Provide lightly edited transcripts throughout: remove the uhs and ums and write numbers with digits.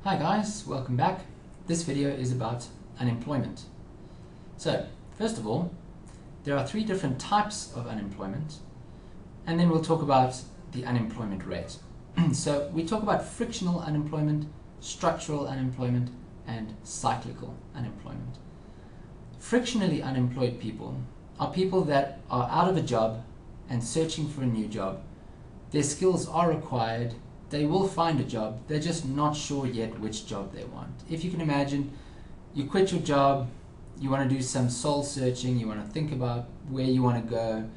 Hi guys, welcome back. This video is about unemployment. So, first of all, there are three different types of unemployment, and then we'll talk about the unemployment rate. So, we talk about frictional unemployment, structural unemployment, and cyclical unemployment. Frictionally unemployed people are people that are out of a job and searching for a new job. Their skills are required. They will find a job, they're just not sure yet which job they want. If you can imagine, you quit your job, you want to do some soul searching, you want to think about where you want to go,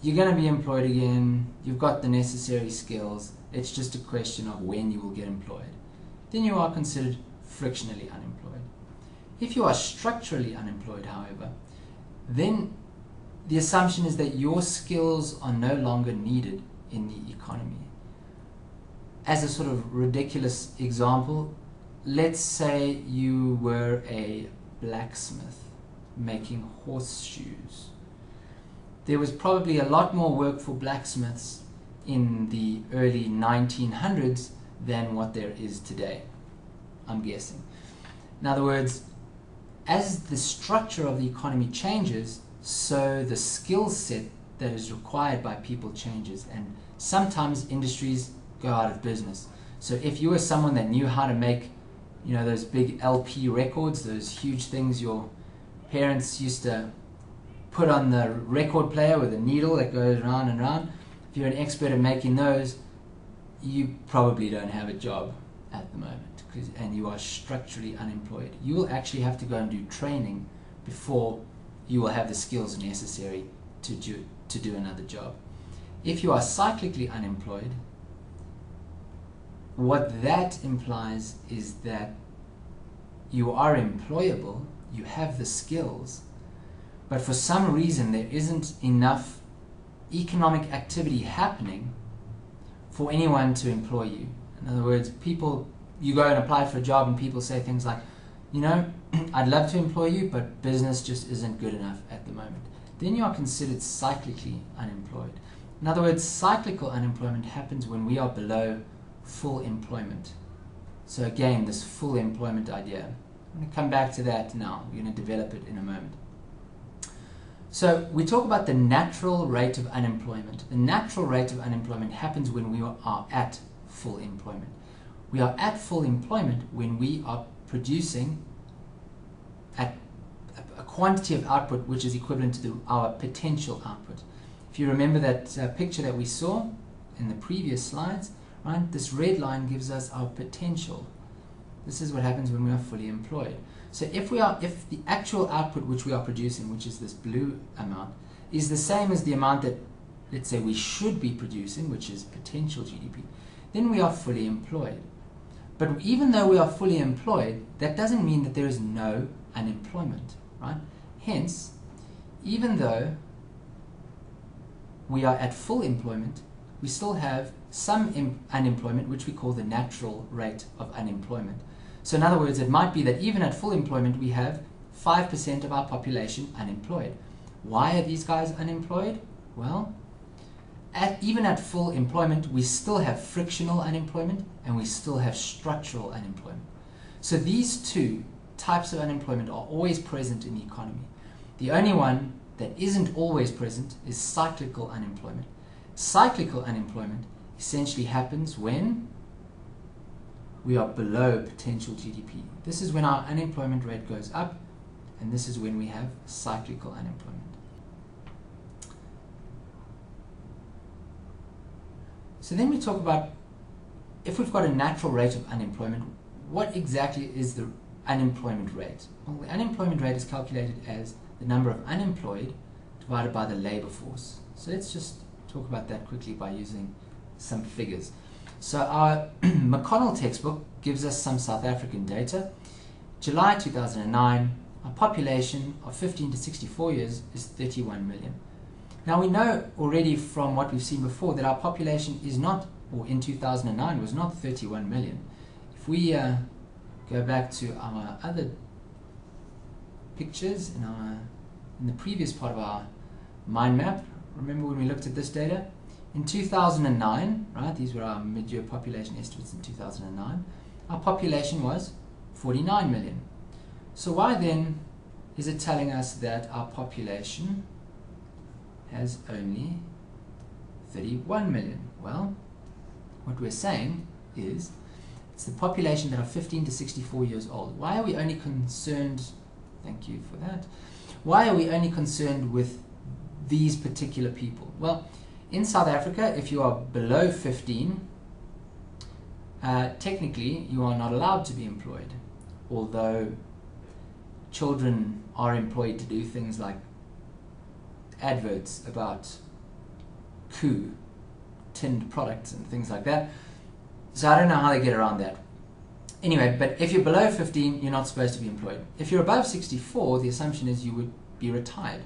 you're going to be employed again, you've got the necessary skills, it's just a question of when you will get employed. Then you are considered frictionally unemployed. If you are structurally unemployed, however, then the assumption is that your skills are no longer needed in the economy. As a sort of ridiculous example, let's say you were a blacksmith making horseshoes. There was probably a lot more work for blacksmiths in the early 1900s than what there is today, I'm guessing. In other words, as the structure of the economy changes, so the skill set that is required by people changes, and sometimes industries go out of business. So if you were someone that knew how to make, those big LP records, those huge things your parents used to put on the record player with a needle that goes round and round, if you're an expert at making those, you probably don't have a job at the moment, and you are structurally unemployed. You will actually have to go and do training before you will have the skills necessary to do another job. If you are cyclically unemployed, what that implies is that you are employable, you have the skills, but for some reason there isn't enough economic activity happening for anyone to employ you. In other words, you go and apply for a job and people say things like, I'd love to employ you, but business just isn't good enough at the moment. Then you are considered cyclically unemployed. In other words, cyclical unemployment happens when we are below full employment. So again, this full employment idea, I'm going to come back to that now. We're going to develop it in a moment. So we talk about the natural rate of unemployment. The natural rate of unemployment happens when we are at full employment. We are at full employment when we are producing at a quantity of output which is equivalent to our potential output. If you remember that picture that we saw in the previous slides, right? This red line gives us our potential. This is what happens when we are fully employed. So if the actual output which we are producing, which is this blue amount, is the same as the amount that, let's say, we should be producing, which is potential GDP, then we are fully employed. But even though we are fully employed, that doesn't mean that there is no unemployment, right? Hence, even though we are at full employment, we still have some unemployment, which we call the natural rate of unemployment. So in other words, it might be that even at full employment, we have 5% of our population unemployed. Why are these guys unemployed? Well, even at full employment, we still have frictional unemployment and we still have structural unemployment. So these two types of unemployment are always present in the economy. The only one that isn't always present is cyclical unemployment. Cyclical unemployment essentially happens when we are below potential GDP. This is when our unemployment rate goes up, and this is when we have cyclical unemployment. So then we talk about, if we've got a natural rate of unemployment, what exactly is the unemployment rate? Well, the unemployment rate is calculated as the number of unemployed divided by the labor force. So let's just talk about that quickly by using some figures. So our McConnell textbook gives us some South African data. July 2009, our population of 15 to 64 years is 31 million. Now we know already from what we've seen before that our population is not, or in 2009 was not 31 million. If we go back to our other pictures in the previous part of our mind map, remember when we looked at this data? In 2009, right, these were our mid-year population estimates in 2009, our population was 49 million. So why then is it telling us that our population has only 31 million? Well, what we're saying is it's the population that are 15 to 64 years old. Why are we only concerned, thank you for that, why are we only concerned with these particular people? Well, in South Africa, if you are below 15, technically you are not allowed to be employed, although children are employed to do things like adverts about tinned products and things like that. So I don't know how they get around that. Anyway, but if you're below 15, you're not supposed to be employed. If you're above 64, the assumption is you would be retired.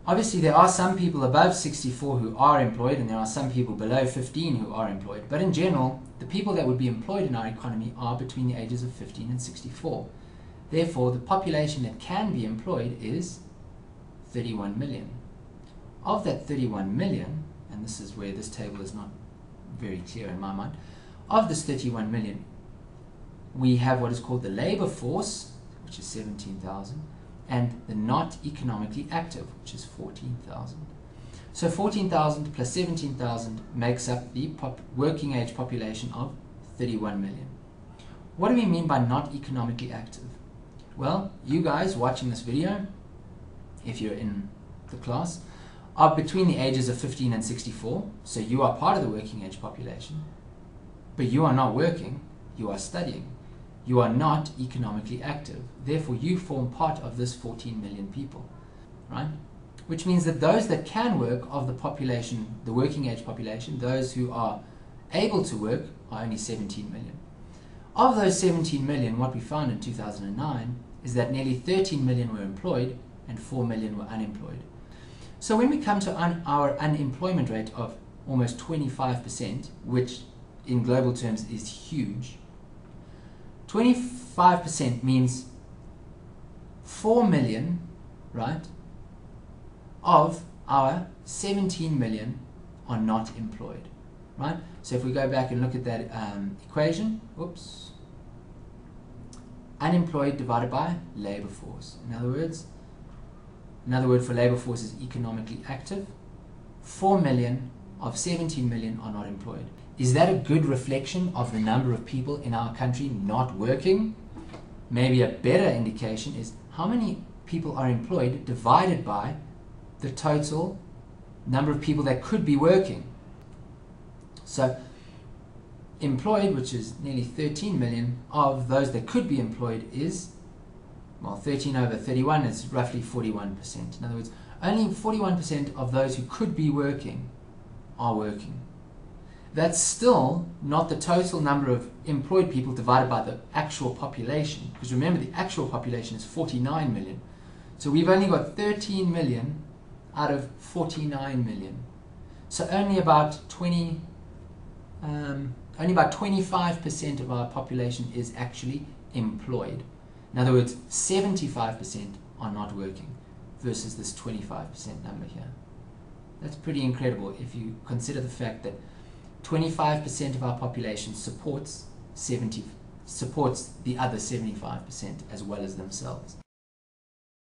Obviously, there are some people above 64 who are employed, and there are some people below 15 who are employed. But in general, the people that would be employed in our economy are between the ages of 15 and 64. Therefore, the population that can be employed is 31 million. Of that 31 million, and this is where this table is not very clear in my mind, of this 31 million, we have what is called the labor force, which is 17,000, and the not economically active, which is 14,000. So 14,000 plus 17,000 makes up the working age population of 31 million. What do we mean by not economically active? Well, you guys watching this video, if you're in the class, are between the ages of 15 and 64, so you are part of the working age population, but you are not working, you are studying. You are not economically active. Therefore, you form part of this 14 million people, right? Which means that those that can work of the population, the working age population, those who are able to work, are only 17 million. Of those 17 million, what we found in 2009 is that nearly 13 million were employed and 4 million were unemployed. So when we come to our unemployment rate of almost 25%, which in global terms is huge, 25% means 4 million, right, of our 17 million are not employed, right? So if we go back and look at that equation, unemployed divided by labor force. In other words, another word for labor force is economically active. 4 million of 17 million are not employed. Is that a good reflection of the number of people in our country not working? Maybe a better indication is how many people are employed divided by the total number of people that could be working. So employed, which is nearly 13 million, of those that could be employed is, well, 13 over 31 is roughly 41%. In other words, only 41% of those who could be working are working. That's still not the total number of employed people divided by the actual population, because remember the actual population is 49 million. So we've only got 13 million out of 49 million. So only about 25% of our population is actually employed. In other words, 75% are not working versus this 25% number here. That's pretty incredible if you consider the fact that 25% of our population supports the other 75% as well as themselves.